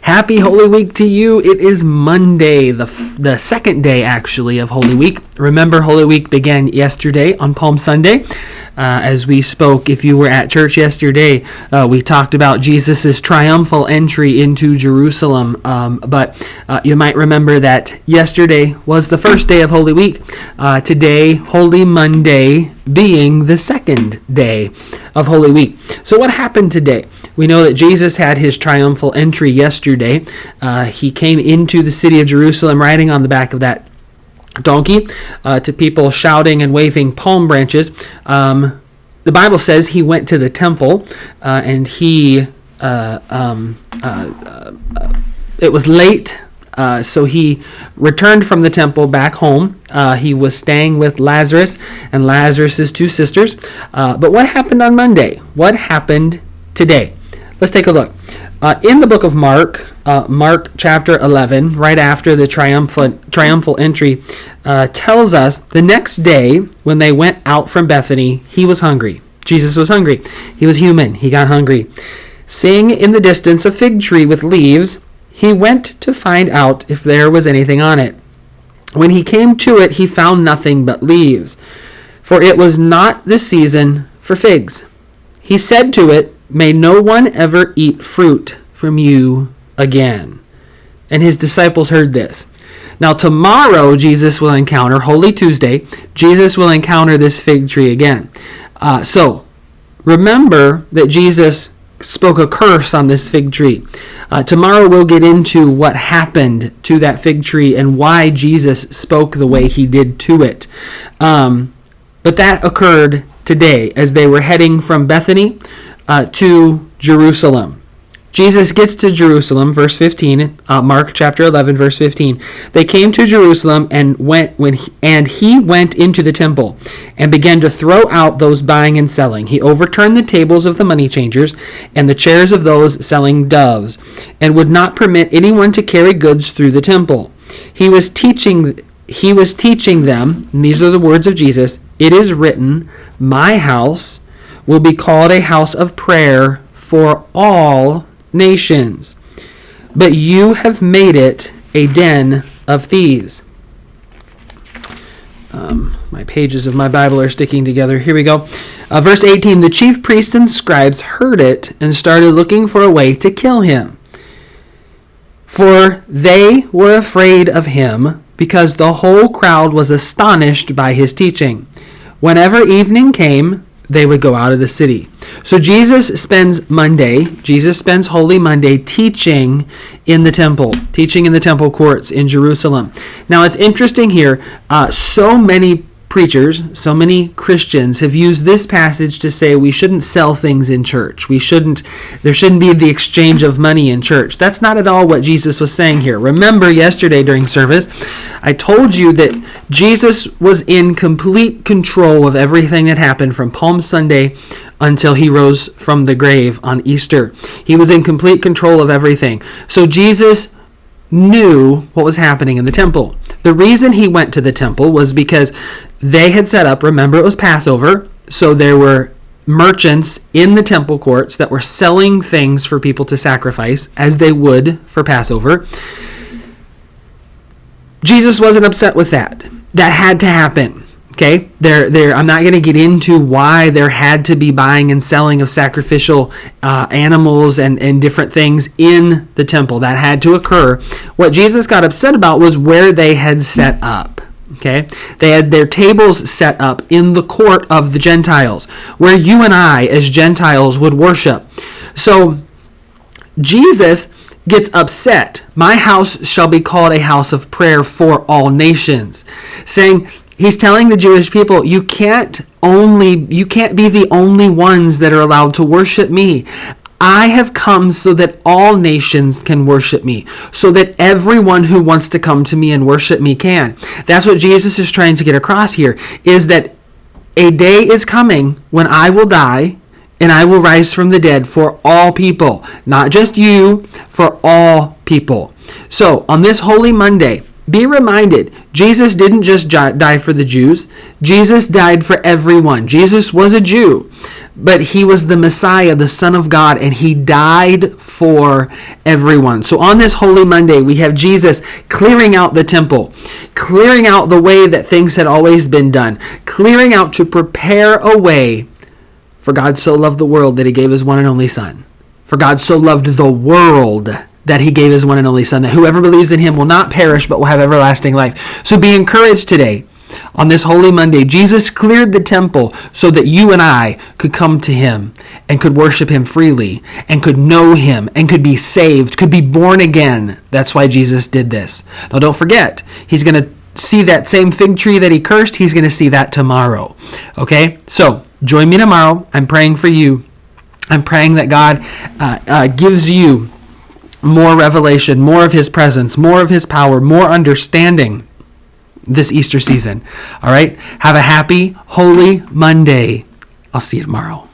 Happy Holy Week to you. It is Monday, the second day actually of Holy Week. Remember, Holy Week began yesterday on Palm Sunday. As we spoke, if you were at church yesterday, we talked about Jesus' triumphal entry into Jerusalem. But you might remember that yesterday was the first day of Holy Week. Today, Holy Monday, being the second day of Holy Week. So what happened today? We know that Jesus had his triumphal entry yesterday. He came into the city of Jerusalem riding on the back of that donkey to people shouting and waving palm branches. The Bible says he went to the temple and it was late. So he returned from the temple back home. He was staying with Lazarus and Lazarus' two sisters. But what happened on Monday? What happened today? Let's take a look. In the book of Mark, Mark chapter 11, right after the triumphal entry, tells us the next day when they went out from Bethany, he was hungry. Jesus was hungry. He was human. He got hungry. Seeing in the distance a fig tree with leaves, he went to find out if there was anything on it. When he came to it, he found nothing but leaves, for it was not the season for figs. He said to it, "May no one ever eat fruit from you again." And his disciples heard this. Now tomorrow Jesus will encounter, Holy Tuesday, Jesus will encounter this fig tree again. So remember that Jesus spoke a curse on this fig tree. Tomorrow we'll get into what happened to that fig tree and why Jesus spoke the way he did to it. But that occurred today as they were heading from Bethany to Jerusalem. Jesus gets to Jerusalem, verse 15, Mark chapter 11, verse 15. They came to Jerusalem and he went into the temple and began to throw out those buying and selling. He overturned the tables of the money changers and the chairs of those selling doves, and would not permit anyone to carry goods through the temple. He was teaching them, and these are the words of Jesus, "It is written, my house will be called a house of prayer for all nations, but you have made it a den of thieves." My pages of my Bible are sticking together. Here we go. Verse 18, the chief priests and scribes heard it and started looking for a way to kill him. For they were afraid of him, because the whole crowd was astonished by his teaching. Whenever evening came, they would go out of the city. So Jesus spends Holy Monday teaching in the temple courts in Jerusalem. Now it's interesting here, so many preachers, so many Christians have used this passage to say we shouldn't sell things in church. There shouldn't be the exchange of money in church. That's not at all what Jesus was saying here. Remember yesterday during service, I told you that Jesus was in complete control of everything that happened from Palm Sunday until he rose from the grave on Easter. He was in complete control of everything. So Jesus knew what was happening in the temple. The reason he went to the temple was because they had set up, remember it was Passover, so there were merchants in the temple courts that were selling things for people to sacrifice as they would for Passover. Jesus wasn't upset with that. That had to happen. Okay, I'm not going to get into why there had to be buying and selling of sacrificial animals and different things in the temple. That had to occur. What Jesus got upset about was where they had set up. Okay, they had their tables set up in the court of the Gentiles, where you and I as Gentiles would worship. So Jesus gets upset. My house shall be called a house of prayer for all nations, saying, he's telling the Jewish people, you can't be the only ones that are allowed to worship me. I have come so that all nations can worship me, so that everyone who wants to come to me and worship me can. That's what Jesus is trying to get across here, is that a day is coming when I will die and I will rise from the dead for all people, not just you, for all people. So on this Holy Monday, be reminded, Jesus didn't just die for the Jews. Jesus died for everyone. Jesus was a Jew, but he was the Messiah, the Son of God, and he died for everyone. So on this Holy Monday, we have Jesus clearing out the temple, clearing out the way that things had always been done, clearing out to prepare a way. For God so loved the world that he gave his one and only Son. For God so loved the world that he gave his one and only Son, that whoever believes in him will not perish but will have everlasting life. So be encouraged today. On this Holy Monday, Jesus cleared the temple so that you and I could come to him and could worship him freely and could know him and could be saved, could be born again. That's why Jesus did this. Now don't forget, he's going to see that same fig tree that he cursed. He's going to see that tomorrow. Okay? So join me tomorrow. I'm praying for you. I'm praying that God gives you more revelation, more of his presence, more of his power, more understanding this Easter season. All right? Have a happy, holy Monday. I'll see you tomorrow.